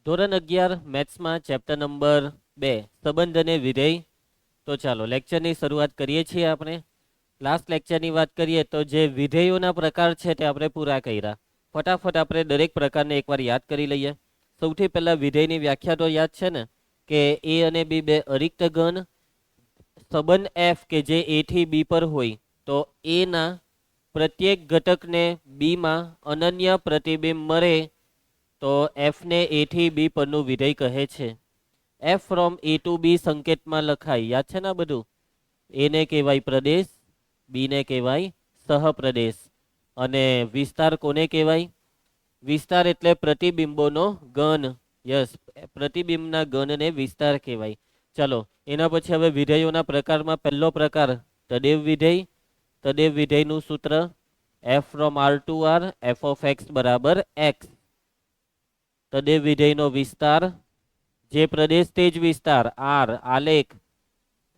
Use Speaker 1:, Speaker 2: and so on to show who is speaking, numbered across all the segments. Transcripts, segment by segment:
Speaker 1: ધોરણ 11 મેથ્સમાં chapter number 2 સંબંધ અને વિધેય. તો ચાલો લેક્ચરની શરૂઆત કરીએ છીએ. આપણે લાસ્ટ લેક્ચરની વાત કરીએ તો જે વિધેયોના પ્રકાર છે તે આપણે પૂરા કર્યા. ફટાફટ આપણે દરેક પ્રકારને એકવાર યાદ કરી લઈએ. સૌથી પહેલાં વિધેયની વ્યાખ્યા તો યાદ છે ને, કે એ અને બી બે અરિક્ત ઘન. સંબંધ એફ કે જે એ થી બી પર હોય તો એના પ્રત્યેક ઘટકને બીમાં અનન્ય પ્રતિબિંબ મળે તો એફને એ થી બી પરનું વિધેય કહે છે. એફ ફ્રોમ એ ટુ બી સંકેતમાં લખાય, યાદ છે ને બધું. એને કહેવાય પ્રદેશ, બીને કહેવાય સહપ્રદેશ. અને વિસ્તાર કોને કહેવાય? વિસ્તાર એટલે પ્રતિબિંબોનો ગણ. યસ, પ્રતિબિંબના ગણને વિસ્તાર કહેવાય. ચાલો એના પછી હવે વિધેયોના પ્રકારમાં પહેલો પ્રકાર તદેવ વિધેય. તદેવ વિધેયનું સૂત્ર F from R to R F of X બરાબર એક્સ. તદેવ વિધેયનો વિસ્તાર, જે પ્રદેશ તે જ વિસ્તાર. આર આલેખ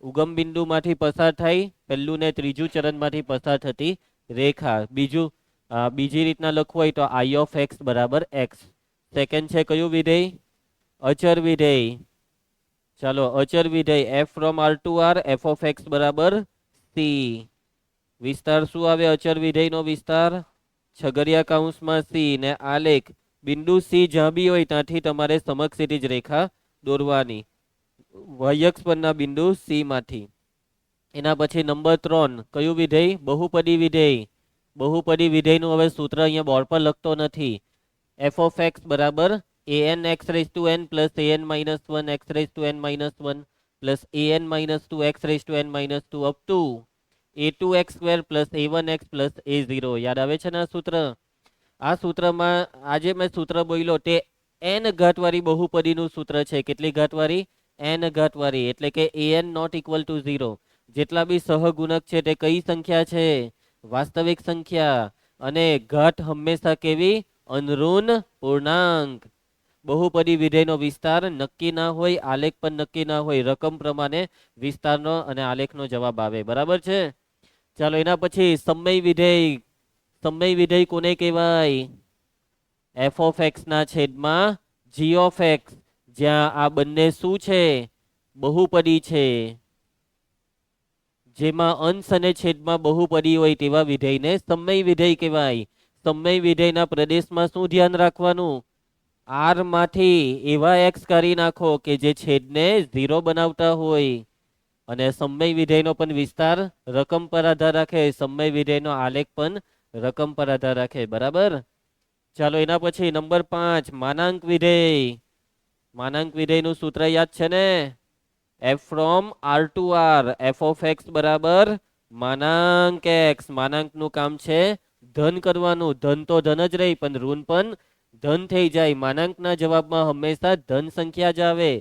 Speaker 1: ઉગમ બિંદુમાંથી પસાર થાય, પહેલું ને ત્રીજું ચરણમાંથી પસાર થતી રેખા. બીજી રીતના લખવું હોય તો આઈ ઓફ એક્સ બરાબર એક્સ. સેકન્ડ છે કયું વિધેય? અચર વિધેય. ચાલો અચર વિધેય F from R to R F of X બરાબર સી. વિસ્તાર શું આવે અચર વિધેયનો વિસ્તાર? છગડિયા કૌંસમાં સી ને આલેખ બિંદુ સી જ્યાં બી હોય ત્યાંથી તમારે સમક્ષિતિજ રેખા દોરવાની વાયક્ષ પરના બિંદુ સી માંથી. એના પછી નંબર 3 કયું વિધેય? બહુપદી વિધેય. બહુપદી વિધેયનું હવે સૂત્ર અહીંયા બોર્ડ પર લખતો નથી. એફ ઓફ એક્સ બરાબર an x raise to n plus an minus 1 x raise to n minus 1 plus an minus 2 x raise to n minus 2 up to a2x square plus a1x plus a0. યાદ આવે છે ને આ સૂત્ર? આ સૂત્રમાં આજે મેં સૂત્ર બોલ્યો તે n ઘાતવાળી બહુપદીનું સૂત્ર છે. કેટલી ઘાતવાળી? n ઘાતવાળી. એટલે કે an નોટ ઇક્વલ ટુ 0. જેટલા બી સહગુણક છે તે કઈ સંખ્યા છે? વાસ્તવિક સંખ્યા. અને ઘાત હંમેશા કેવી? અનઋણ પૂર્ણાંક. બહુપદી વિધેયનો વિસ્તાર નક્કી ના હોય, આલેખ પણ નક્કી ના હોય. રકમ પ્રમાણે વિસ્તારનો અને આલેખનો જવાબ આવે. બરાબર છે? ચાલો એના પછી સમય વિધેય. સમય વિધેય કોને કહેવાય? એફ ઓફ એક્સ ના છેદમાં જી ઓફ એક્સ. જ્યાં આ બંને શું છે? બહુપદી છે. જેમાં અંશ અને છેદમાં બહુપદી હોય તેવા વિધેયને સમય વિધેય કહેવાય. સમય વિધેયના પ્રદેશમાં શું ધ્યાન રાખવાનું? આર માંથી એવા એક્સ કાઢી નાખો કે જે છેદને 0 બનાવતા હોય. અને સમય વિધેયનો પણ વિસ્તાર રકમ પર આધાર રાખે. સમય વિધેયનો આલેખ પણ રકમ પર આધાર રાખે. બરાબર? ચાલો એના પછી નંબર 5 માનાંક વિધેય. માનાંક વિધેયનું સૂત્ર યાદ છે ને? F from R to R F of X બરાબર માનાંક એક્સ. માનાંકનું કામ છે ધન કરવાનું. ધન તો ધન જ રહી પણ ઋણ પણ ધન થઈ જાય. માનાંકના જવાબમાં હંમેશા ધન સંખ્યા જ આવે.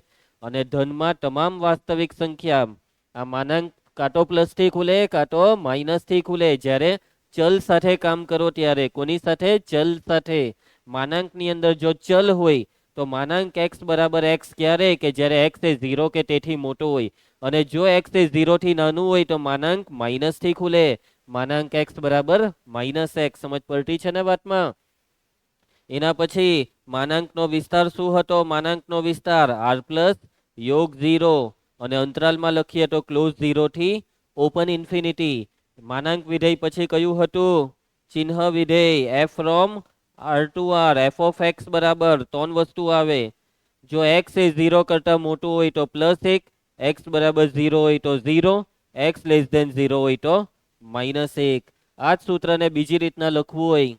Speaker 1: અને ધનમાં તમામ વાસ્તવિક સંખ્યા. આ માનાંક કાં તો પ્લસ થી ખુલે કાં તો માઇનસ થી ખુલે. જ્યારે ચલ સાથે કામ કરો ત્યારે. કોની સાથે? ચલ સાથે. માનાંકની અંદર જો ચલ હોય તો માનાંક એક્સ બરાબર એક્સ ક્યારે? કે જ્યારે એક્સ એ 0 કે તેથી મોટો હોય. અને જો એક્સ એ 0 થી નાનું હોય તો માનાંક માઇનસ થી ખુલે. માનાંક એક્સ બરાબર માઇનસ એક્સ. સમજ પડતી છે ને વાતમાં? એના પછી માનાંકનો વિસ્તાર શું હતો? માનાંકનો વિસ્તાર આર પ્લસ યોગ 0. અને અંતરાલમાં લખીએ તો ક્લોઝ 0 થી ઓપન ઇન્ફિનિટી. માનાંક વિધેય પછી કયું હતું? ચિહ્ન વિધેય. F from R to R F of X બરાબર 3 વસ્તુ આવે. જો એક્સ એ 0 કરતા મોટું હોય તો +1, એક્સ બરાબર 0 હોય તો 0, એક્સ લેસ ધેન 0 હોય તો -1. આ જ સૂત્રને બીજી રીતના લખવું હોય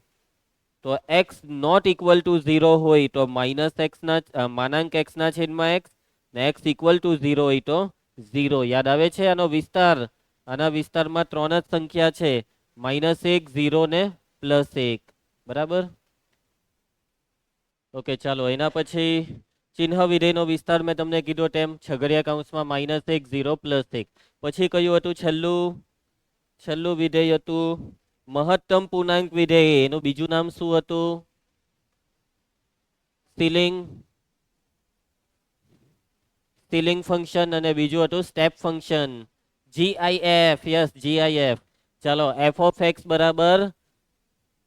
Speaker 1: તો એક્સ નોટ ઇક્વલ ટુ 0 હોય તો -x ના માનાંક એક્સ ના છેદમાં એક્સ ને એક્સ ઇક્વલ ટુ 0 હોય તો 0. યાદ આવે છે આનો વિસ્તાર? આના વિસ્તારમાં 3 જ સંખ્યા છે, -1, 0 ને +1. બરાબર? ઓકે ચાલો એના પછી ચિહ્ન વિધેયનો વિસ્તાર મેં તમને કીધો તેમ છગડિયા કૌંસમાં -1, 0, +1. પછી કયું હતું છેલ્લું વિધેય હતું મહત્તમ પૂર્ણાંક વિધેય. એનું બીજું નામ શું હતું? Stealing function. અને બીજું હતું step function. GIF. Yes, GIF. ચાલો એફ ઓફ એક્સ બરાબર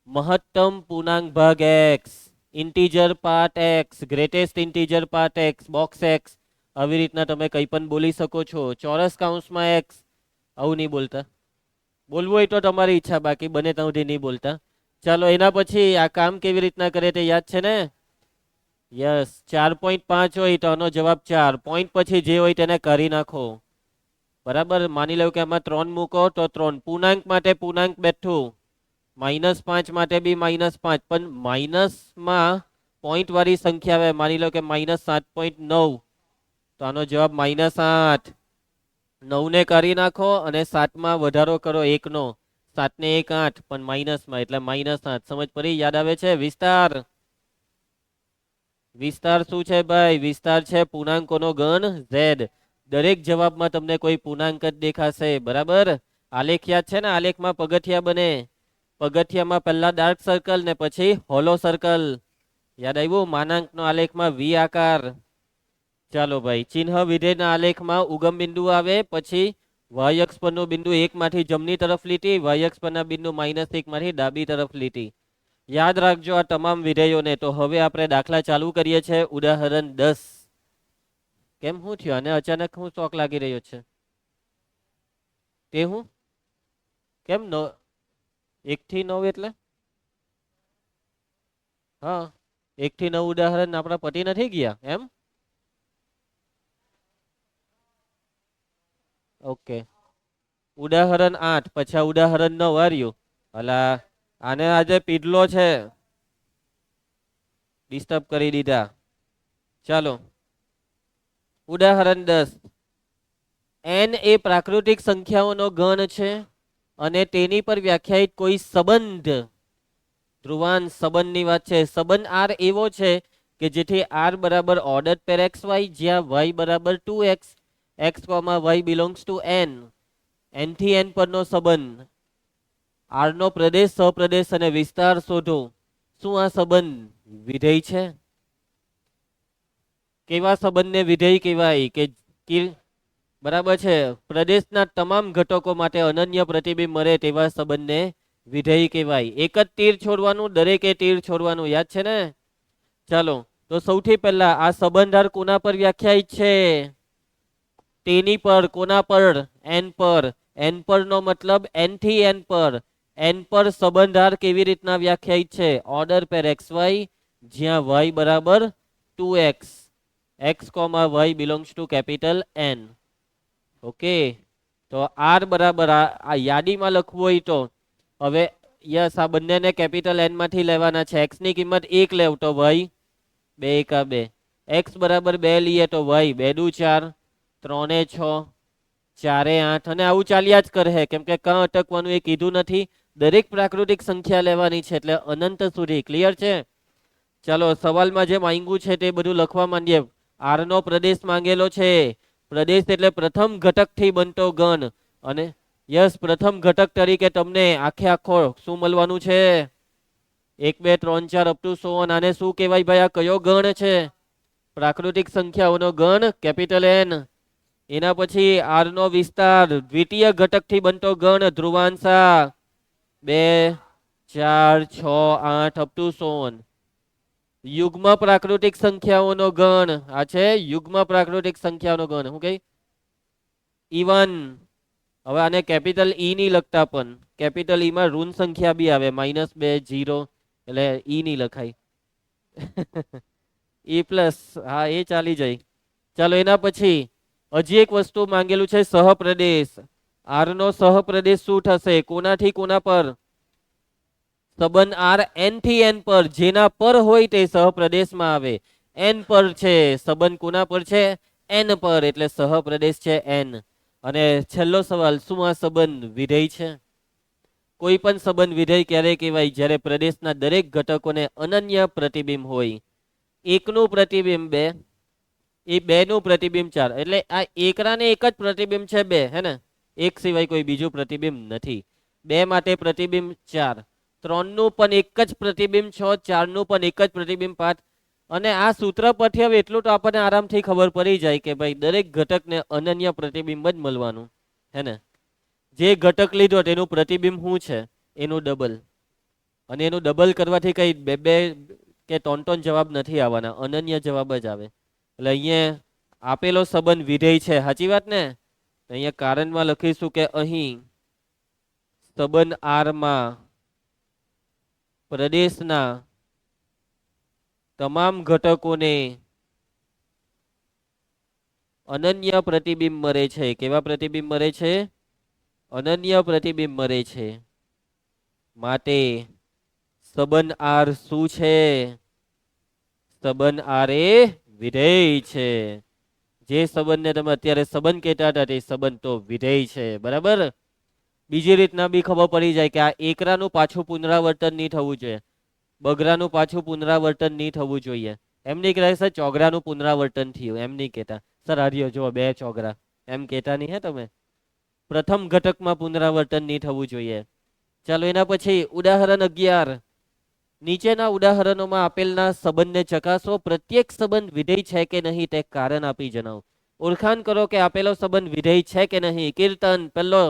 Speaker 1: મહત્તમ પૂર્ણાંક ભાગ x. Integer part x, greatest integer part x, box x, આવી રીતના તમે કંઈ પણ બોલી શકો છો. ચોરસ કૌંસમાં એક્સ, આવું નહીં બોલતા. બોલવું હોય તો તમારી ઈચ્છા, બાકી બને ત્યાં સુધી નહીં બોલતા. ચાલો એના પછી આ કામ કેવી રીતના કરે તે યાદ છે ને? યસ, 4.5 હોય તો આનો જવાબ 4. પોઈન્ટ પછી જે હોય તેને કરી નાખો. બરાબર, માની લો કે આમાં 3 મૂકો તો 3. પૂર્ણાંક માટે પૂર્ણાંક બેઠું, -5 માટે બી -5, પણ માઇનસમાં પોઈન્ટ વાળી સંખ્યા આવે. માની લો કે -7.9, તો આનો જવાબ -8. 9 ને કરી નાખો અને 7 માં વધારો કરો 1 નો. 7 ને 1 8, પણ માઇનસમાં એટલે -8. સમજ પડી? યાદ આવે છે? વિસ્તાર, વિસ્તાર શું છે ભાઈ? વિસ્તાર છે પૂર્ણાંકોનો ગણ z. દરેક જવાબમાં તમને કોઈ પૂર્ણાંક જ દેખાશે. બરાબર, આલેખ યાદ છે ને? આલેખમાં પગથિયા બને. પગથિયામાં પહેલા ડાર્ક સર્કલ ને પછી હોલો સર્કલ. યાદ આવ્યું? માનાંકનો આલેખમાં વી આકાર. ચાલો ભાઈ, ચિહ્ન વિધેયના આલેખમાં ઉગમ બિંદુ આવે, પછી y અક્ષ પરનું બિંદુ 1 માંથી જમણી તરફ લીટી, y અક્ષ પરના બિંદુ -1 માંથી ડાબી તરફ લીટી. યાદ રાખજો આ તમામ વિધેયોને. તો હવે આપણે દાખલા ચાલુ કરીએ છીએ. ઉદાહરણ 10. કેમ શું થયું? અને અચાનક હું શોક લાગી રહ્યો છે તે હું કેમ? 1 થી 9 એટલે હા, 1 થી 9 ઉદાહરણ આપણા પતિ નથી ગયા એમ? ઓકે, ઉદાહરણ 8 પછી ઉદાહરણ 9 આવ્યું. અલા, આને આજે પીડલો છે, ડિસ્ટર્બ કરી દીધા. ચાલો, ઉદાહરણ 10. n એ પ્રાકૃતિક સંખ્યાઓનો ગણ છે અને તેની પર વ્યાખ્યાયિત કોઈ સંબંધ, ધ્રુવાંશ સંબંધની વાત છે. સંબંધ r એવો છે કે જેથી r બરાબર ઓર્ડર પેર એક્સ વાય, જ્યાં y બરાબર 2x, x, y belongs to n. n થી n પરનો સંબંધ. r નો પ્રદેશ, સપ્રદેશ અને વિસ્તાર શોધો. શું આ સંબંધ વિધેય છે? કેવા સંબંધને વિધેય કહેવાય? કે બરાબર છે, પ્રદેશના તમામ ઘટકો માટે અનન્ય પ્રતિબિંબ મળે તેવા સંબંધને વિધેય કહેવાય. એક જ તીર છોડવાનું, દરેકે તીર છોડવાનું. યાદ છે ને? ચાલો, તો સૌથી પહેલા આ સંબંધ કોના પર વ્યાખ્યાયિત છે? તેની પર. કોના પર? n પર. n પર નો મતલબ n થી n પર. n પર સંબંધ કેવી રીતના વ્યાખ્યાયિત છે? ઓર્ડર પેર એક્સ વાય, જ્યાં y બરાબર 2x, x, y belongs to capital N. Okay, તો r બરાબર આ યાદીમાં લખવું હોય તો હવે યસ, આ બંનેને કેપિટલ N માંથી લેવાના છે. x ની કિંમત 1 લેવ તો y 2 એકા 2, x બરાબર 2 લઈએ તો y 2 દુ 4, 3 ને 6, 4 એ 8, અને આવું ચાલ્યા જ કરે. કેમ કે કાં અટકવાનું એ કીધું નથી. દરેક પ્રાકૃતિક સંખ્યા લેવાની છે એટલે અનંત સુધી. ક્લિયર છે? ચાલો, સવાલમાં જે માંગ્યું છે તે બધું લખવા માંડીએ. r નો પ્રદેશ માંગેલો છે. પ્રદેશ એટલે પ્રથમ ઘટક થી બનતો ગણ. અને યસ, પ્રથમ ઘટક તરીકે તમને આખે આખો શું મળવાનું છે? 1 2 3 4 અપ ટુ 100. આને શું કહેવાય ભાઈ? આ કયો ગણ છે? પ્રાકૃતિક સંખ્યાઓનો ગણ, કેપિટલ N. એના પછી r નો વિસ્તાર, દ્વિતીય ઘટક થી બનતો ગણ, ધ્રુવાંશા 2 4 6 8 અપ ટુ 100. યુગ્મ પ્રાકૃતિક સંખ્યાઓનો ગણ. આ છે યુગ્મ પ્રાકૃતિક સંખ્યાઓનો ગણ. શું કઈ? ઇવન. હવે આને કેપિટલ ઈ ની લખતા, પણ કેપિટલ ઈ માં ઋણ સંખ્યા બી આવે, -2 0, એટલે ઈ ની લખાય. ઈ પ્લસ, હા એ ચાલી જાય. ચાલો, એના પછી હજી એક વસ્તુ માંગેલું છે, સહપ્રદેશ. r નો સહપ્રદેશ શું થશે? કોનાથી કોના પર? સંબંધ r n થી n પર. જેના પર હોય તે સહપ્રદેશમાં આવે. n પર છે સંબંધ. કોના પર છે? n પર, એટલે સહપ્રદેશ છે n. અને છેલ્લો સવાલ, શું આ સંબંધ વિધેય છે? કોઈ પણ સંબંધ વિધેય ક્યારે કહેવાય? જ્યારે પ્રદેશના દરેક ઘટકોને અનન્ય પ્રતિબિંબ હોય. એકનું પ્રતિબિંબ 2, એ 2 નું પ્રતિબિંબ 4. એટલે આ એકરા ને એક જ પ્રતિબિંબ છે 2, હે ને? એક સિવાય કોઈ બીજું પ્રતિબિંબ નથી. 2 માટે પ્રતિબિંબ 4, 3 નું પણ એક જ પ્રતિબિંબ 6, 4 નું પણ એક જ પ્રતિબિંબ 5. અને આ સૂત્ર પરથી હવે એટલું તો આપણને આરામથી ખબર પડી જાય કે ભાઈ દરેક ઘટકને અનન્ય પ્રતિબિંબ જ મળવાનું, હે ને? જે ઘટક લીધો તેનું પ્રતિબિંબ શું છે? એનું ડબલ. અને એનું ડબલ કરવાથી કઈ બે કે ટોન જવાબ નથી આવવાના, અનન્ય જવાબ જ આવે. એટલે અહીંયા આપેલો સંબંધ વિધેય છે, સાચી વાત ને. અહીંયા કારણમાં લખીશું કે અહીં સંબંધ આર માં પ્રદેશના તમામ ઘટકોને અનન્ય પ્રતિબિંબ મળે છે. કેવા પ્રતિબિંબ મળે છે? અનન્ય પ્રતિબિંબ મળે છે. માટે સંબંધ આર શું છે? સંબંધ આર એ વિધેય છે. જે સંબંધને તમે અત્યારે સંબંધ કહેતા હતા તે સંબંધ તો વિધેય છે. બરાબર. બીજી રીતના બી ખબર પડી જાય કે આ એકરાનું પાછું પુનરાવર્તન નહીં થવું જોઈએ, બગરાનું પાછું પુનરાવર્તન નહીં થવું જોઈએ. એમ નહીં કહેતા સર ચોગરાનું પુનરાવર્તન થયું, એમ નહીં કહેતા. સર હાર્યો જો 2 ચોગરા, એમ કહેતા નહીં હે તમે. પ્રથમ ઘટકમાં પુનરાવર્તન નહીં થવું જોઈએ. ચાલો એના પછી ઉદાહરણ 11. નીચેના ઉદાહરણોમાં આપેલના સંબંધને ચકાસો. પ્રત્યેક સંબંધ વિધેય છે કે નહીં તે કારણ આપી જણાવો. ઓળખાણ કરો કે આપેલો સંબંધ વિધેય છે કે નહીં. કીર્તન પહેલો,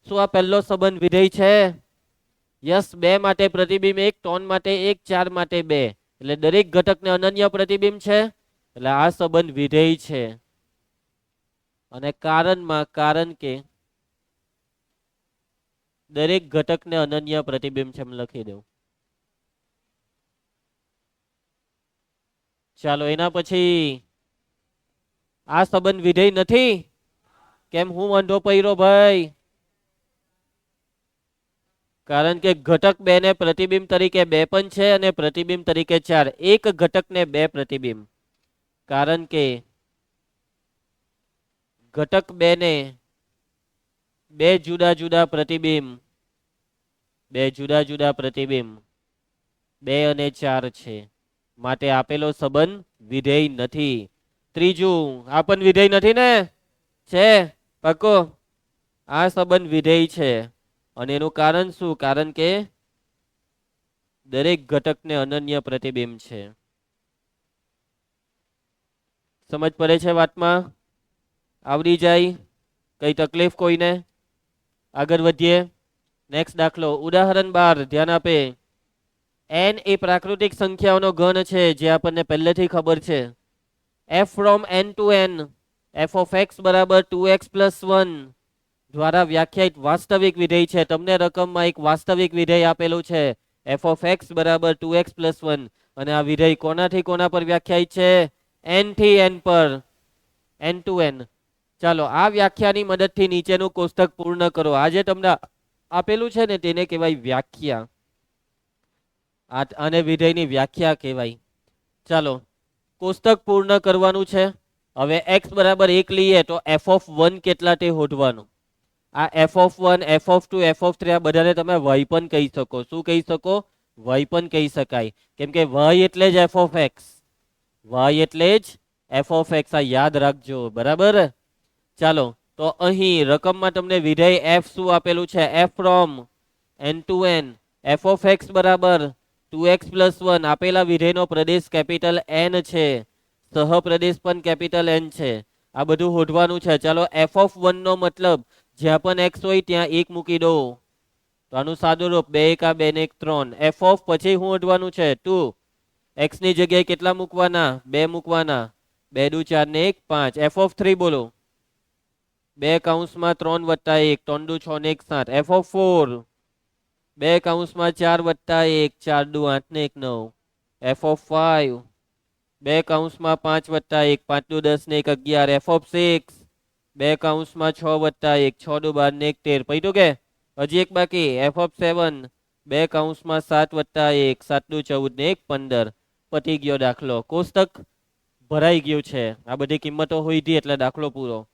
Speaker 1: શું આ પહેલો સંબંધ વિધેય છે? યસ. 2 માટે પ્રતિબિંબ 1, ટોન માટે 1, 4 માટે 2. એટલે દરેક ઘટકને અનન્ય પ્રતિબિંબ છે, એટલે આ સંબંધ વિધેય છે. અને કારણમાં, કારણ કે દરેક ઘટકને અનન્ય પ્રતિબિંબ છે, એમ લખી દઉં. ચાલો એના પછી આ સંબંધ વિધેય નથી. કેમ હું વાંધો પડ્યો ભાઈ? કારણ કે ઘટક 2 ને પ્રતિબિંબ તરીકે 2 પણ છે અને પ્રતિબિંબ તરીકે 4. એક ઘટકને 2 પ્રતિબિંબ. કારણ કે ઘટક 2 ને 2 જુદા જુદા પ્રતિબિંબ, 2 જુદા જુદા પ્રતિબિંબ 2 અને 4 છે. માટે આપેલો સંબંધ વિધેય નથી. ત્રીજું, આ પણ વિધેય નથી ને? છે પાકો. આ સંબંધ વિધેય છે. અને એનું કારણ શું? કારણ કે દરેક ઘટકને અનન્ય પ્રતિબિંબ છે. સમજ પડે છે વાતમાં? આવડી જાય? કઈ તકલીફ કોઈને? આગળ વધીએ. નેક્સ્ટ દાખલો ઉદાહરણ 12. ધ્યાન આપે. n એ પ્રાકૃતિક સંખ્યાઓનો ઘન છે, જે આપણને પહેલેથી ખબર છે. f from n to n f of x બરાબર 2x plus 1 દ્વારા વ્યાખ્યાયિત વાસ્તવિક વિધેય છે. તમને રકમમાં એક વાસ્તવિક વિધેય આપેલું છે, f of x બરાબર 2x plus 1. અને આ વિધેય કોનાથી કોના પર વ્યાખ્યાયિત છે? n થી n પર, n to n. ચાલો આ વ્યાખ્યાની મદદથી નીચેનું કોષ્ટક પૂર્ણ કરો. આ જે તમને આપેલું છે ને તેને કહેવાય વ્યાખ્યા. આને વિધેયની વ્યાખ્યા કહેવાય. ચાલો કોષ્ટક પૂર્ણ કરવાનું છે. હવે x બરાબર 1 લઈએ તો f of 1 કેટલા તે શોધવાનું. આ f of 1, f of 2, f of 3 આ બધાને તમે y પણ કહી શકો. શું કહી શકો? y પણ કહી શકાય. કેમ કે y એટલે જ f of x. y એટલે જ f of x. આ યાદ રાખજો. બરાબર. ચાલો તો અહીં રકમમાં તમને વિધેય f શું આપેલું છે? f from n to n f of x બરાબર 2x plus 1. આપેલા વિધેયનો પ્રદેશ કેપિટલ n છે, સહપ્રદેશ પણ કેપિટલ n છે. આ બધું શોધવાનું છે. ચાલો f of 1 નો મતલબ જ્યાં પણ x હોય ત્યાં 1 મૂકી દો, તો આનું સાદું રૂપ 2 1 2 ને 1 3. f of પછી શું શોધવાનું છે? 2. x ની જગ્યાએ કેટલા મૂકવાના? 2 મૂકવાના. 2 દુ 4 ને 1 5. f of 3 બોલો. 2 કૌંસમાં 3 વત્તા 1, 3 દુ 6 ને 1 7. f of 4 2 કૌંસમાં 4 વત્તા 1, 4 દુ 8 ને 1 9. f of 5 2 કૌંસમાં 5 વત્તા 1, 5 દુ 10 ને 1 11. f of 6 2 કૌંસમાં 6 વત્તા 1, 6 દુ 12 ને 1 13. પૈતું કે હજી એક બાકી. f of 7 2 કૌંસમાં 7 વત્તા 1, 7 દુ 14 ને 1 15. પતી ગયો દાખલો. કોષ્ટક ભરાઈ ગયું છે. આ બધી કિંમતો હોય હતી એટલે દાખલો પૂરો.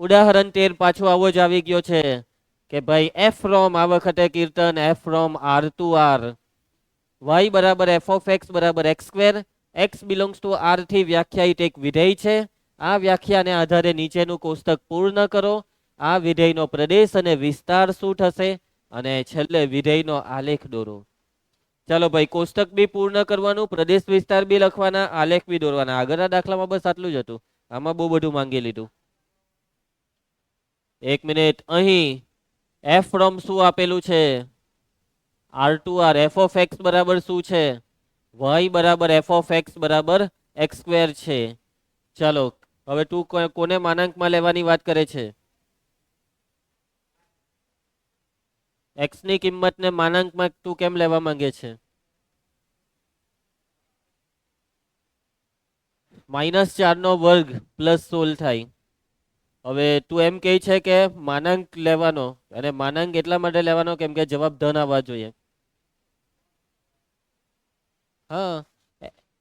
Speaker 1: ઉદાહરણ 13 પાછો આવો જ આવી ગયો છે કે ભાઈ f from, આ વખતે કીર્તન, f from r to r y બરાબર f of x બરાબર x square. x belongs to r થી વ્યાખ્યાયિત એક વિધેય છે. આ વ્યાખ્યાને આધારે નીચેનું કોષ્ટક પૂર્ણ કરો. આ વિધેયનો પ્રદેશ અને વિસ્તાર શું થશે? અને છેલ્લે વિધેયનો આલેખ દોરો. ચાલો ભાઈ કોષ્ટક બી પૂર્ણ કરવાનું, પ્રદેશ વિસ્તાર બી લખવાના, આલેખ બી દોરવાના. આગળના દાખલામાં બસ આટલું જ હતું. આમાં બહુ બધું માંગી લીધું. એક મિનિટ. અહીં f from શું આપેલું છે? r to r. f of x બરાબર શું છે? વાય બરાબર એફ ઓફ એક્સ બરાબર એક્સ સ્ક્વેર છે. ચાલો હવે તું કોને માનાંકમાં લેવાની વાત કરે છે? એક્સ ની કિંમતને માનાંકમાં તું કેમ લેવા માંગે છે? -4 નો વર્ગ પ્લસ 16 થાય. હવે તું એમ કહે છે કે માનાંક લેવાનો, અને માનાંક એટલા માટે લેવાનો કેમ કે જવાબ ધન આવવા જોઈએ. હા,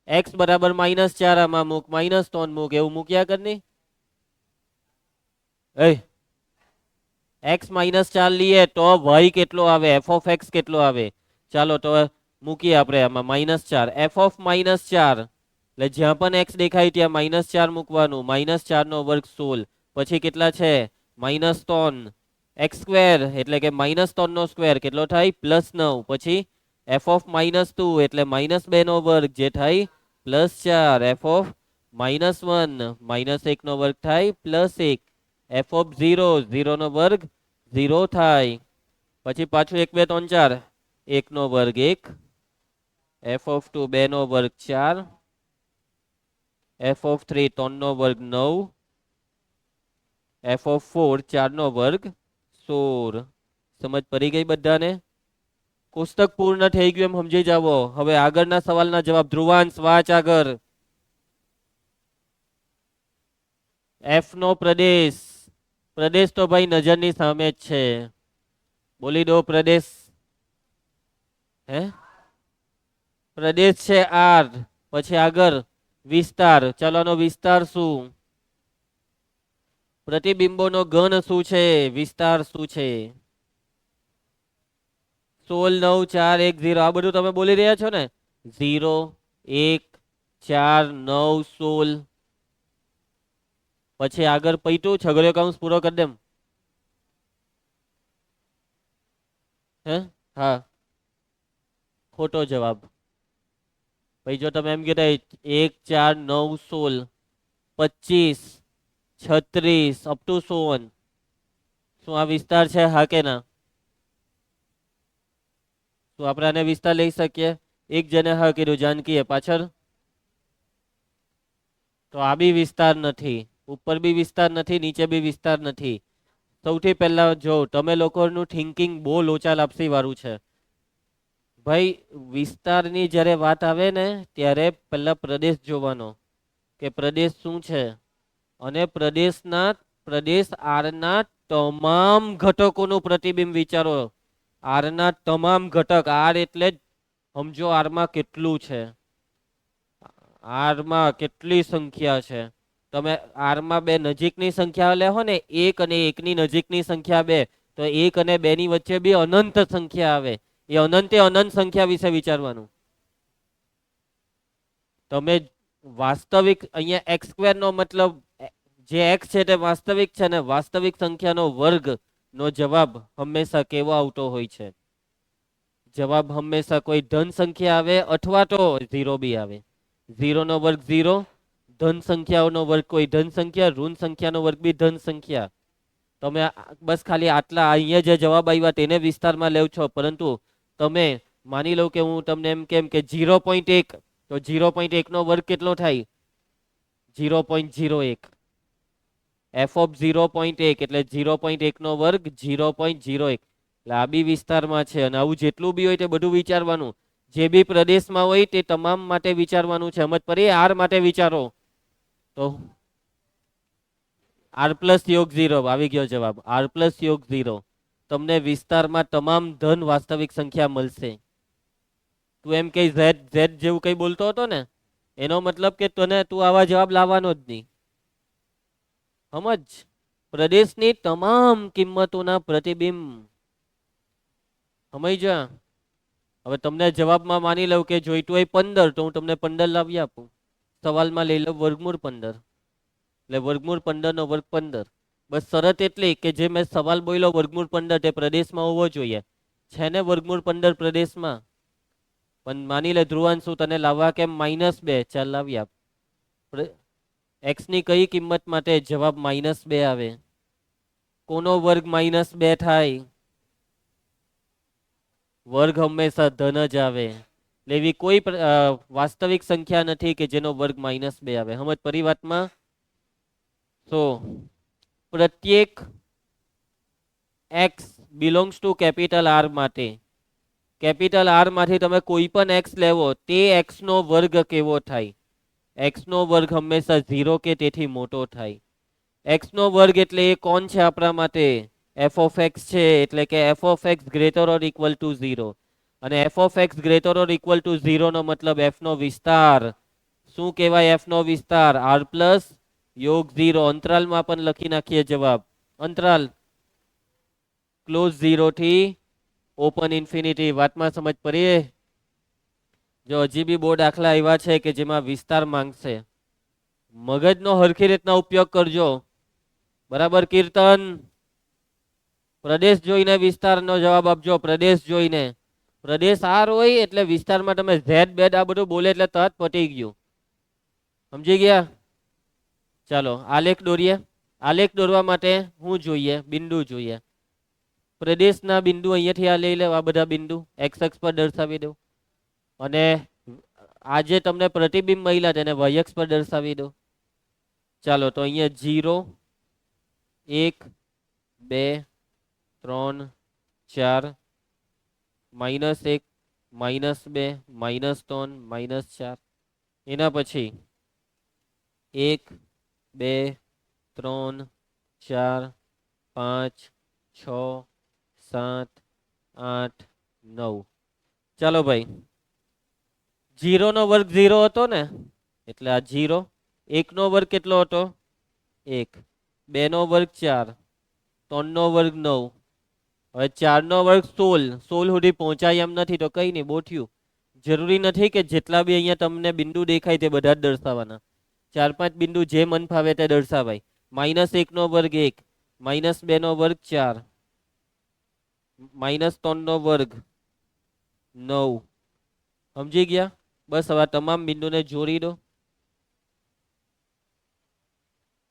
Speaker 1: એક્સ બરાબર -4 આમાં મૂક, -3 મૂક, એવું મૂક્યા કર ની. x-4 લઈએ તો y કેટલો આવે, એફ ઓફ એક્સ કેટલો આવે? ચાલો તો મૂકીએ આપણે આમાં -4, એફ ઓફ -4, એટલે જ્યાં પણ x દેખાય ત્યાં -4 મૂકવાનું. -4 નો વર્ગ 16, પછી કેટલા છે? -3, એક્સ સ્ક્વેર એટલે કે -3 નો સ્ક્વેર કેટલો થાય? +9, પછી એફ ઓફ -2 એટલે -2 નો વર્ગ જે થાય +4, એફ ઓફ -1 -1 નો વર્ગ થાય +1, એફ ઓફ 0 0 નો વર્ગ 0 થાય, પછી પાછું 1 2 3 4, 1 નો વર્ગ 1, એફ ઓફ 2 2 નો વર્ગ 4, એફ ઓફ 3 3 નો વર્ગ 9, એફ ઓફ 4 4 નો વર્ગ 16. સમજ પડી ગઈ બધાને? કોષ્ટક પૂર્ણ થઈ ગયું એમ સમજી જાવો. હવે આગળના સવાલના જવાબ. ધ્રુવાંશ વાંચ આગળ. એફ નો પ્રદેશ, પ્રદેશ તો ભાઈ નજરની સામે જ છે. બોલી દો પ્રદેશ. હે, પ્રદેશ છે આર, પછી આગળ વિસ્તાર. ચાલો વિસ્તાર શું? પ્રતિબિંબોનો ઘન શું છે? વિસ્તાર શું છે? 16 9 4 1 0, આ બધું તમે બોલી રહ્યા છો ને? 0 1 4 9 16, પછી આગળ પૈતું છગડીયો કૌંસ પૂરો કરી દેમ. હે, હા, ખોટો જવાબ. પછી જો તમે એમ કહેતા 1 4 9 16 25 36 અપ ટુ 100, શું આ વિસ્તાર છે? હા કે ના? શું આપણે આને વિસ્તાર લઈ શકીએ? એક જણે હા કીધું, જાનકીએ પાછળ. તો આ બી વિસ્તાર નથી, ઉપર બી વિસ્તાર નથી, નીચે બી વિસ્તાર નથી. સૌથી પહેલા જો તમે લોકોનું થિંકિંગ બહુ લોચા લાપસી વાળું છે. ભાઈ વિસ્તારની જ્યારે વાત આવે ને ત્યારે પહેલા પ્રદેશ જોવાનો, કે પ્રદેશ શું છે, અને પ્રદેશ આરના તમામ ઘટકોનું પ્રતિબિંબ વિચારો. આરના તમામ ઘટક, આર એટલે જ સમજો આરમાં કેટલું છે, આરમાં કેટલી સંખ્યા છે. તમે આરમાં બે નજીકની સંખ્યા લેહો ને, એક અને એકની નજીકની સંખ્યા બે, તો એક અને બે ની વચ્ચે બી અનંત સંખ્યા આવે. એ અનંત સંખ્યા વિશે વિચારવાનું. તમે વાસ્તવિક અહીંયા એક્સ સ્ક્વેર નો મતલબ જે એક્સ છે તે વાસ્તવિક છે, ને વાસ્તવિક સંખ્યાનો વર્ગ નો જવાબ હંમેશા કેવો આવતો હોય છે? જવાબ હંમેશા કોઈ ધન સંખ્યા આવે અથવા તો 0 બી આવે. 0 નો વર્ગ 0, ધન સંખ્યાઓનો વર્ગ કોઈ ધન સંખ્યા, ઋણ સંખ્યાનો વર્ગ બી ધન સંખ્યા. તમે બસ ખાલી આટલા અહીંયા જે જવાબ આવ્યા તેને વિસ્તારમાં લેવ છો, પરંતુ તમે માની લો કે હું તમને એમ કેમ કે 0.1, તો 0.1 નો વર્ગ કેટલો થાય? 0.01. એફ ઓફ 0.1 એટલે 0.1 નો વર્ગ 0.01. એટલે આ બી વિસ્તારમાં છે. અને આવું જેટલું બી હોય તે બધું વિચારવાનું. જે બી પ્રદેશમાં હોય તે તમામ માટે વિચારવાનું છે. સમજ પડી? આર માટે વિચારો તો આર પ્લસ યોગ 0 આવી ગયો જવાબ. આર પ્લસ યોગ 0, તમને વિસ્તારમાં તમામ ધન વાસ્તવિક સંખ્યા મળશે. તું એમ કઈ ઝેડ ઝેડ જેવું કઈ બોલતો હતો ને, એનો મતલબ કે તું આવા જવાબ લાવવાનો જ નહીં. સમજ? પ્રદેશની તમામ કિંમતોના પ્રતિબિંબ. સમજ્યા? હવે તમને જવાબમાં માની લઉં કે જોઈતું હોય 15, તો હું તમને 15 લાવી આપું. સવાલમાં લઈ લો વર્ગમૂળ 15, એટલે વર્ગમૂળ 15 નો વર્ગ 15. બસ શરત એટલી કે જે મેં સવાલ બોલ્યો વર્ગમૂળ 15 તે પ્રદેશમાં હોવો જોઈએ. છે ને વર્ગમૂળ 15 પ્રદેશમાં? પણ માની લે ધ્રુવાંશુ તને લાવવા કેમ -2, ચાલ લાવી આપ. એક્સ ની કઈ કિંમત માટે જવાબ -2 આવે? કોનો વર્ગ -2 થાય? વર્ગ હંમેશા ધન જ આવે. એવી કોઈ વાસ્તવિક સંખ્યા નથી કે જેનો વર્ગ -2 આવે. સમજ પડી વાતમાં? તો પ્રત્યેક x belongs to capital R માટે કેપિટલ R માંથી તમે કોઈ પણ x લેવો તે x નો વર્ગ કેવો થાય? x નો વર્ગ હંમેશા 0 કે તેથી મોટો થાય. x નો વર્ગ એટલે એ કોણ છે આપણા માટે? f of x છે, એટલે કે f of x greater or equal to 0. અને f of x greater or equal to 0 નો મતલબ f નો વિસ્તાર. શું કહેવાય f નો વિસ્તાર? r પ્લસ યોગ 0. અંતરાલમાં પણ લખી નાખીએ જવાબ. અંતરાલ ક્લોઝ 0 થી ઓપન ઇન્ફિનિટી. વાતમાં સમજ પડી? જો હજી બી બહુ દાખલા એવા છે કે જેમાં વિસ્તાર માંગશે, મગજનો હરખી રીતના ઉપયોગ કરજો. બરાબર કીર્તન? પ્રદેશ જોઈને વિસ્તારનો જવાબ આપજો. પ્રદેશ જોઈને. પ્રદેશ આર હોય એટલે વિસ્તારમાં તમે ઝેડ બેડ આ બધું બોલે એટલે તરત પટી ગયું. સમજી ગયા? ચાલો આલેખ દોરીએ. આલેખ દોરવા માટે શું જોઈએ? બિંદુ જોઈએ. પ્રદેશના બિંદુ અહીંયાથી આ લઈ લે, આ બધા બિંદુ એક્સ અક્ષ પર દર્શાવી દો. અને આ જે તમને પ્રતિબિંબ મળ્યા તેને y અક્ષ પર દર્શાવી દો. ચાલો તો અહીંયા 0 1 2 3 4 -1 -2 -3 -4. એના પછી 1 2 3 4 5 6 7 8 9. ચાલો ભાઈ, 0 નો વર્ગ 0 હતો ને, એટલે આ 0. 1 નો વર્ગ કેટલો હતો? 1. 2 નો વર્ગ 4. 3 નો વર્ગ 9. હવે 4 નો વર્ગ 16. 16 સુધી પહોંચાય એમ નથી તો કઈ નહીં, બહુ થયું. જરૂરી નથી કે જેટલા બી અહીંયા તમને બિંદુ દેખાય તે બધા જ દર્શાવવાના. 4-5 બિંદુ જે મન ફાવે તે દર્શાવાય. -1 નો વર્ગ 1. -2 નો વર્ગ 4. -3 નો વર્ગ 9. સમજી ગયા? બસ હવે તમામ બિંદુને જોડી દો.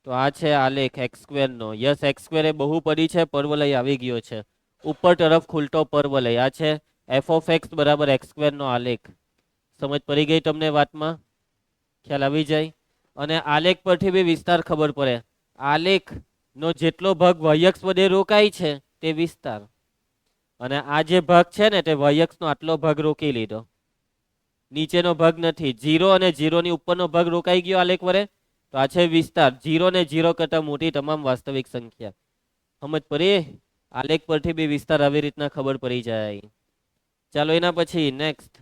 Speaker 1: તો આ છે આલેખ x² નો. યસ, x² એ બહુપદી છે, પર્વલય આવી ગયો છે. ઉપર તરફ ખુલતો પર્વલય. આ છે f of x બરાબર x² નો આલેખ. સમજ પડી ગઈ તમને વાતમાં? ખ્યાલ આવી જાય? અને આલેખ પરથી બી વિસ્તાર ખબર પડે. આલેખ નો જેટલો ભાગ y અક્ષ વડે રોકાય છે તે વિસ્તાર, અને આ જે ભાગ છે ને તે y અક્ષ નો આટલો ભાગ રોકી લીધો, નીચેનો ભાગ નથી. 0 અને 0 ની ઉપરનો ભાગ રોકાઈ ગયો આલેખ વડે, તો આ છે વિસ્તાર. 0 ને 0 કરતા મોટી તમામ વાસ્તવિક સંખ્યા. સમજ પડી? આલેખ પરથી બી વિસ્તાર આવી રીતના ખબર પડી જાય. ચાલો એના પછી next,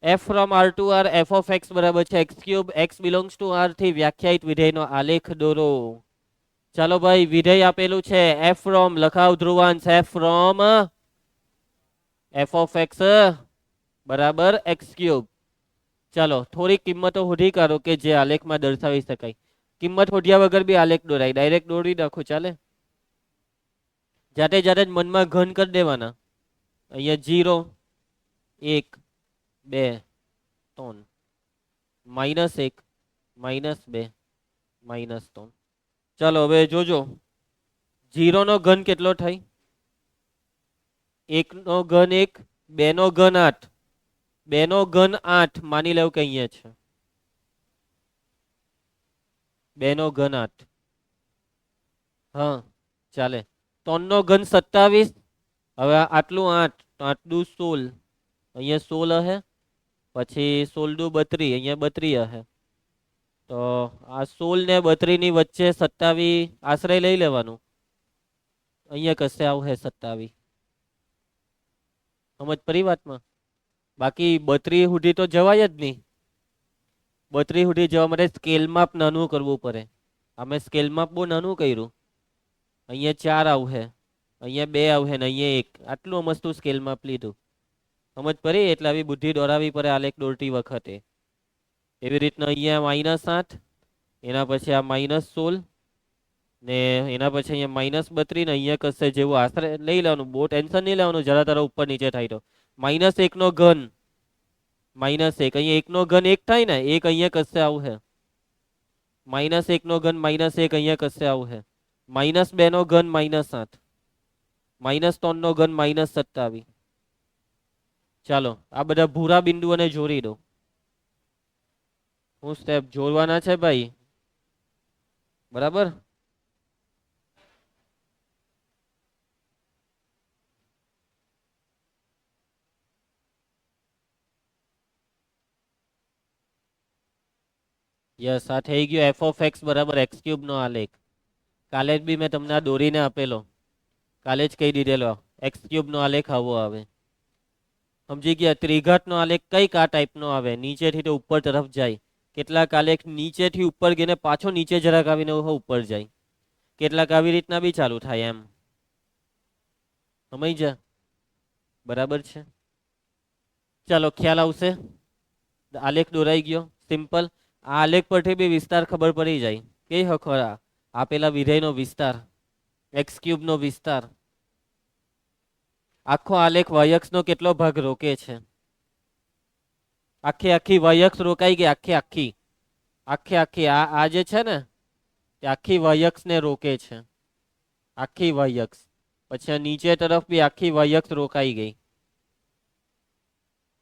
Speaker 1: f from r to r f of x બરાબર છે x³ x belongs to r થી વ્યાખ્યાયિત વિધેયનો આલેખ દોરો. ચાલો ભાઈ, વિધેય આપેલું છે f from, લખાવ ધ્રુવાંશ f from f of x બરાબર x³. ચાલો થોડી કિંમતો શોધી કાઢો કે જે આલેખમાં દર્શાવી શકાય. કિંમત શોધ્યા વગર બી આલેખ દોરાય, ડાયરેક્ટ દોરી નાખો ચાલે. જાતે જાતે જ મનમાં ઘન કરી દેવાના. અહીંયા 0 1 2 3 -1 -2 -3. ચાલો હવે જોજો 0 નો ઘન કેટલો થાય? 1 નો ઘન 1, 2 નો ઘન 8. 2 નો ઘન 8 માની લેવું કે અહીંયા છે. 2 નો ઘન 8. હા ચાલે. 3 નો ઘન 27. હવે આટલું 8 તો આટલું 16. અહીંયા 16 હશે, પછી 16 દુ 32, અહીંયા 32 હશે. તો આ 16 ને 32 ની વચ્ચે 27 આશરે લઈ લેવાનું. અહીંયા કશે આવશે 27. સમજ પડી વાતમાં? બાકી 32 સુધી તો જવાય જ નહીં. 32 સુધી જવા માટે સ્કેલ માપ નાનું કરવું પડે. અમે સ્કેલ માપ બહુ નાનું કર્યું. અહીંયા 4 આવશે, અહીંયા 2 આવશે ને અહીંયા 1. આટલું મસ્તું સ્કેલ માપ લીધું. સમજ પડી? એટલે આવી બુદ્ધિ દોરાવી પડે આલેખ દોરતી વખતે. એવી રીતના અહીંયા -8, એના પછી આ -16 ને એના પછી અહીંયા -32 ને અહીંયા કશે જેવું આશરે લઈ લેવાનું. બહુ ટેન્શન નહીં લેવાનું, જરા તારા ઉપર નીચે થાય તો. -1 નો ઘન -1, અહીંયા 1 નો ઘન 1 થાય ને, 1 અહીંયા કશે આવશે. -1 નો ઘન -1 અહીંયા કશે આવશે. -2 નો ઘન -8, -3 નો ઘન -27. ચાલો આ બધા ભૂરા બિંદુઓને જોડી દો. હું સ્ટેપ જોડવાના છે ભાઈ, બરાબર. યસ, આ થઈ ગયો એફ ઓફ એક્સ બરાબર એક્સ ક્યુબ નો આલેખ. કાલે જ બી મેં તમને આ દોરીને આપેલો, કાલે જ કહી દીધેલો એક્સ ક્યુબ નો આલેખ આવો આવે. સમજી ગયા? ત્રિઘાતનો આલેખ કઈક આ ટાઈપનો આવે, નીચેથી તો ઉપર તરફ જાય. કેટલાક આલેખ નીચેથી ઉપર ગઈને પાછો નીચે જરાક આવીને ઉપર જાય. કેટલાક આવી રીતના બી ચાલુ થાય એમ. સમજ જા? બરાબર છે. ચાલો ખ્યાલ આવશે. આલેખ દોરાઈ ગયો, સિમ્પલ. આ આલેખ પરથી બી વિસ્તાર ખબર પડી જાય. કે ખરા આપેલા વિધેયનો વિસ્તાર, એક્સ ક્યુબ નો વિસ્તાર. આખો આલેખ વાયક્ષ નો કેટલો ભાગ રોકે છે? આખી આખી વાયક્ષ રોકાઈ ગઈ, આખી આખી આખી આખી આ જે છે ને તે આખી વાયક્ષ ને રોકે છે, આખી વાયક્ષ. પછી નીચે તરફ બી આખી વાયક્ષ રોકાઈ ગઈ,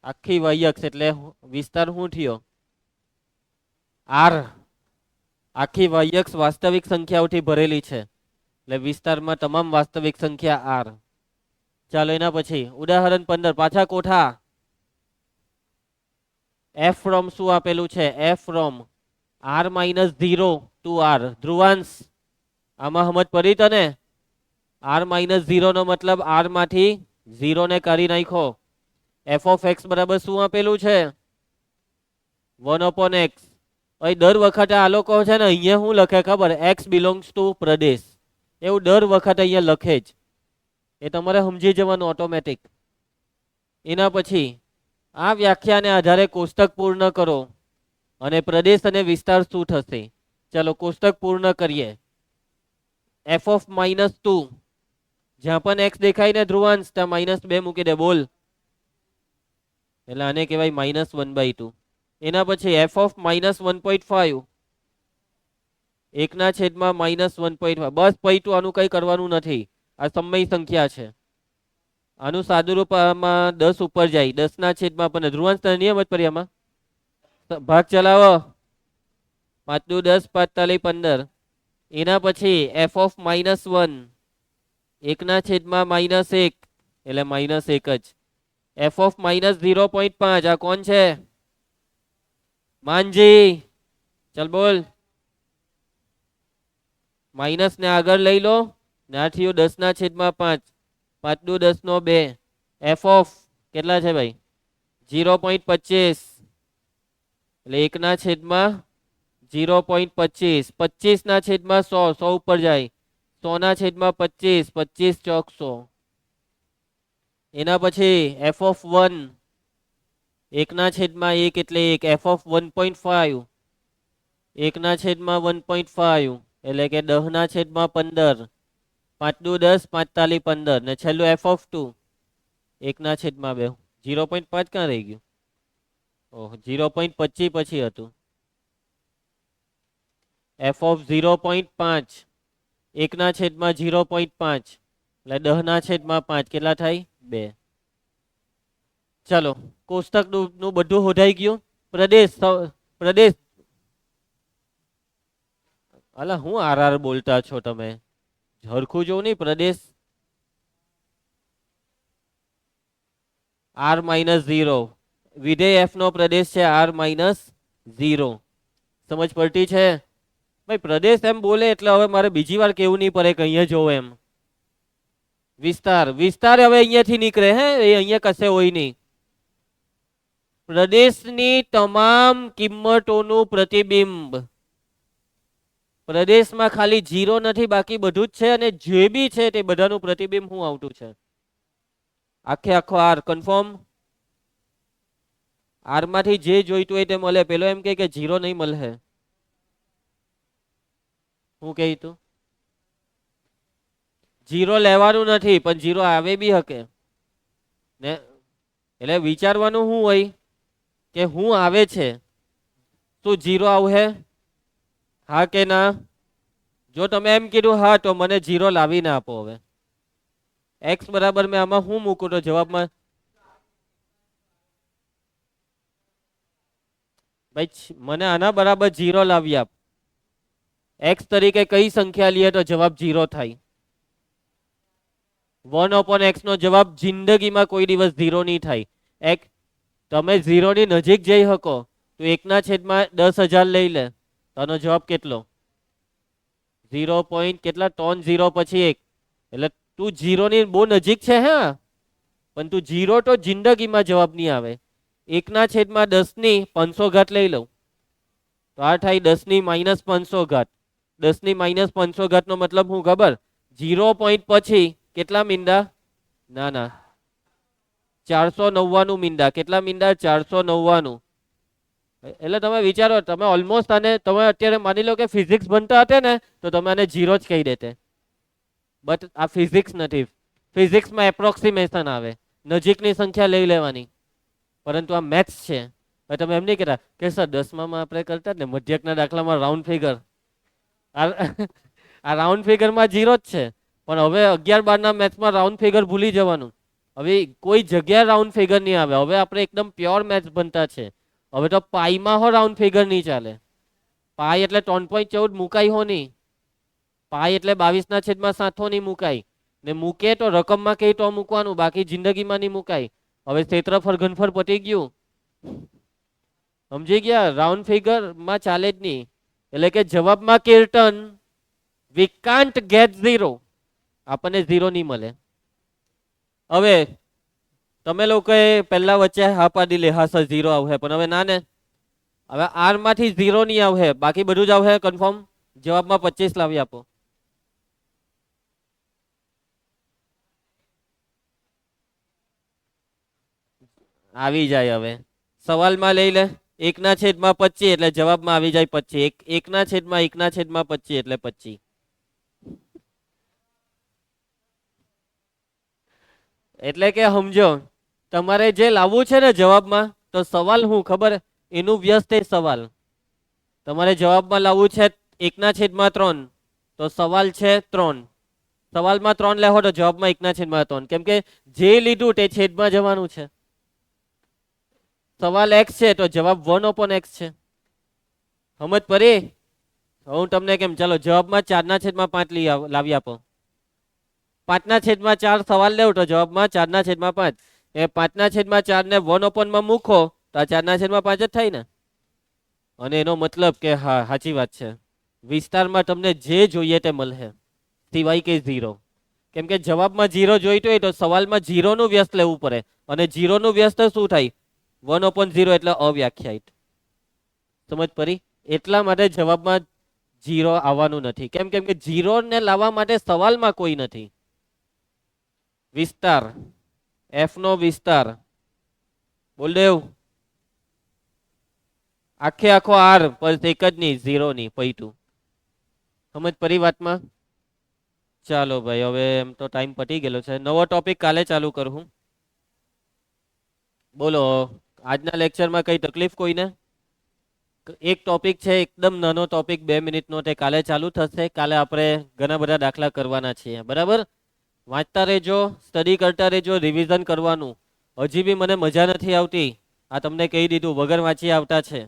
Speaker 1: આખી વાયક્ષ. એટલે વિસ્તાર શું થયો? આર. આખી વાયક્ષ વાસ્તવિક સંખ્યાઓથી ભરેલી છે, એટલે વિસ્તારમાં તમામ વાસ્તવિક સંખ્યા આર. ચાલો એના પછી ઉદાહરણ 15, પાછા કોઠા. એફ ફ્રોમ શું આપેલું છે? F from R minus 0 to R. Dhruvansh આમાં સમજ પડી તને? આર માઇનસ 0 નો મતલબ આર માંથી 0 ને કાઢી નાખો. એફ ઓફ એક્સ બરાબર શું આપેલું છે? 1/x. અહીં દર વખતે આ લોકો છે ને અહીંયા શું લખે ખબર? એક્સ બિલોંગ્સ ટુ પ્રદેશ, એવું દર વખતે અહીંયા લખે જ. એ તમારે સમજી જવાનું ઓટોમેટિક. એના પછી આ વ્યાખ્યાને આધારે કોષ્ટક પૂર્ણ કરો અને પ્રદેશ અને વિસ્તાર શું થશે? ચલો કોષ્ટક પૂર્ણ કરીએ. એફ ઓફ -2, જ્યાં પણ એક્સ દેખાય ને ધ્રુવાંશ ત્યાં -2 મૂકી દે. બોલ. એટલે આને કહેવાય -1/2. એના પછી એફ ઓફ -1.5, 1/-1.5. બસ પૈતું, આનું કઈ કરવાનું નથી. આ સમય સંખ્યા છે. આનું સાદુરૂપ આમાં 10 ઉપર જાય. 10/15. ધ્રુવાંશ નિયમ જ પરિયામાં ભાગ ચલાવો. 5 × 10 = 15. એના પછી એફ ઓફ -1, 1/-1 એટલે -1 જ. એફ ઓફ -0.5, આ કોણ છે? માનજી. ચલ બોલ. માઇનસ ને આગળ લઈ લો, ના થયું 10/5. 5 × 10 = 2. એફ ઓફ કેટલા છે ભાઈ? 0.25 એટલે 1/0.25. 25/100, 100 ઉપર જાય. 100/25, 25 ચોક 100. એના પછી એફ ઓફ 1, 1/1 એટલે 1. એફ ઓફ 1.5, 1/1.5 એટલે કે 10/15. 5 × 10 = 15. ને છેલ્લું એફ ઓફ 2, 1/2. 0.5 ક્યાં રહી ગયું? ઓહ, 0.25 પછી હતું. એફ ઓફ 0.5, 1/0.5 એટલે 10/5. કેટલા થાય? 2. ચાલો કોષ્ટક નું બધું હોધાઈ ગયું. પ્રદેશ. અલા હું આર બોલતા છો તમે? હરખું જોવું નહીં. પ્રદેશ r-0. વિધેય એફ નો પ્રદેશ છે r-0. સમજ પડતી છે ભાઈ? પ્રદેશ એમ બોલે એટલે હવે મારે બીજી વાર કેવું નહીં પડે કે અહીંયા જોવો એમ. વિસ્તાર હવે અહીંયાથી નીકળે. હે એ અહીંયા કશે હોય નહીં. પ્રદેશની તમામ કિંમતોનું પ્રતિબિંબ. પ્રદેશમાં ખાલી 0 નથી, બાકી બધું જ છે. અને જે બી છે તે બધાનું પ્રતિબિંબ શું આવતું છે? આખે આખો આર. કન્ફર્મ? આર માંથી જે જોઈતું હોય તે મળે. પેલો એમ કે 0 નહીં મળે. શું કહે તું? 0 લેવાનું નથી, પણ 0 આવે બી હકે ને. એટલે વિચારવાનું શું હોય કે હું આવે છે, તો 0 આવે? હા કે ના? જો તમે એમ કીધું હા, તો મને 0 લાવીને આપો. હવે એક્સ બરાબર મેં આમાં શું મૂકું તો જવાબમાં ભાઈ મને આના બરાબર 0 લાવી આપ. એક્સ તરીકે કઈ સંખ્યા લઈએ તો જવાબ 0 થાય? 1/x નો જવાબ જિંદગીમાં કોઈ દિવસ 0 નહીં થાય. એક તમે 0 ની નજીક જઈ શકો તો 1/10,000 લઈ લે તો આનો જવાબ કેટલો? 0 પોઈન્ટ કેટલા 3 0 પછી 1 એટલે તું 0 ની બહુ નજીક છે. હા, પણ તું 0 તો જિંદગીમાં જવાબ નહીં આવે. 1/10 ની 500 ઘાત લઈ લઉં તો આ થાય 10 ની -500 ઘાત. 10 ની -500 ઘાત નો મતલબ શું ખબર? 0 પોઈન્ટ પછી કેટલા મીંડા? ના ના, 499 મીંડા. કેટલા મીંડા? 499. એટલે તમે વિચારો, તમે ઓલમોસ્ટ આને તમે અત્યારે માની લો કે ફિઝિક્સ ભણતા હતા ને તો તમે આને 0 જ કહી દેતે. બટ આ ફિઝિક્સ નથી. ફિઝિક્સમાં એપ્રોક્સિમેશન આવે, નજીકની સંખ્યા લઈ લેવાની. પરંતુ આ મેથ્સ છે. હવે તમે એમ નહીં કહેતા કે સર 10માં આપણે કરતા ને મધ્યકના દાખલામાં રાઉન્ડ ફિગર, આ રાઉન્ડ ફિગરમાં 0 જ છે. પણ હવે 11-12 મેથ્સમાં રાઉન્ડ ફિગર ભૂલી જવાનું. હવે કોઈ જગ્યાએ રાઉન્ડ ફિગર નહીં આવે. હવે આપણે એકદમ પ્યોર મેથ્સ ભણતા છે. હવે તો પાઈમાં હો રાઉન્ડ ફિગર નહીં ચાલે. પાઈ એટલે 3.14 મુકાઈ હો નહીં. પાઈ એટલે 22/7 હો નહીં મુકાય. ને મૂકે તો રકમમાં કઈ તો મૂકવાનું, બાકી જિંદગીમાં નહીં મુકાય. હવે ક્ષેત્રફળ ઘનફળ પતી ગયું, સમજી ગયા? રાઉન્ડ ફિગર માં ચાલે જ નહીં. એટલે કે જવાબમાં કીર્તન વી કાન્ટ ગેટ 0, આપણને 0 નહીં મળે. હવે તમે લોકોએ પહેલા વચ્ચે હા પાડી લે, હા સર 0 આવશે, પણ હવે ના ને. હવે આર માંથી 0 નહીં આવશે, બાકી બધું જ આવશે કન્ફર્મ. જવાબમાં 25 લાવી આપો. આવી જાય. હવે સવાલમાં લઈ લે 1/25 એટલે જવાબમાં આવી જાય 25. 1/1/1/25 એટલે 25. એટલે કે સમજો, તમારે જે લાવવું છે ને જવાબમાં, તો સવાલ શું ખબર? એનું વ્યસ્ત એ સવાલ. તમારે જવાબમાં લાવવું છે 1/3, તો સવાલ છે 3. સવાલમાં 3 લેવો તો જવાબમાં 1/3, કેમ કે જે લીધું તે છેદમાં જવાનું છે. સવાલ x છે તો જવાબ 1/x છે. સમજ પડી? હું તમને કેમ, ચાલો જવાબમાં 4/5 લાવી આપો. 5/4 સવાલ લેવું તો જવાબમાં 4/5. એ 5/4 ને 1/માં મૂકો તો આ 4/5 જ થાય ને. અને એનો મતલબ કે હા, સાચી વાત છે, વિસ્તારમાં તમને જે જોઈએ તે મળશે, સિવાય કે 0. કેમ કે જવાબમાં 0 જોઈતો હોય તો સવાલમાં 0 નું વ્યસ્ત લેવું પડે, અને 0 નું વ્યસ્ત શું થાય? 1/0 એટલે અવ્યાખ્યાયિત. સમજ પડી? એટલા માટે જવાબમાં 0 આવવાનું નથી. કેમ કે 0 ને લાવવા માટે સવાલમાં કોઈ નથી. વિસ્તાર, f નો વિસ્તાર બોલ દેવ, આખો r પર એક જ નહીં, 0 ની પૈટું. સમજ પડી વાતમાં? ચાલો ભાઈ, હવે એમ તો ટાઈમ પતી ગયેલો છે. નવો ટોપિક કાલે ચાલુ કરું. બોલો, આજના લેક્ચરમાં કઈ તકલીફ કોઈને? એક ટોપિક છે, એકદમ નાનો ટોપિક, 2 મિનિટનો, તે કાલે ચાલુ થશે. કાલે આપણે ઘણા બધા દાખલા કરવાના છીએ. બરાબર? વાંચતા રહેજો, સ્ટડી કરતા રહેજો, રિવિઝન કરવાનું. હજી બી મને મજા નથી આવતી, આ તમને કહી દીધું, વગર વાંચી આવતા છે.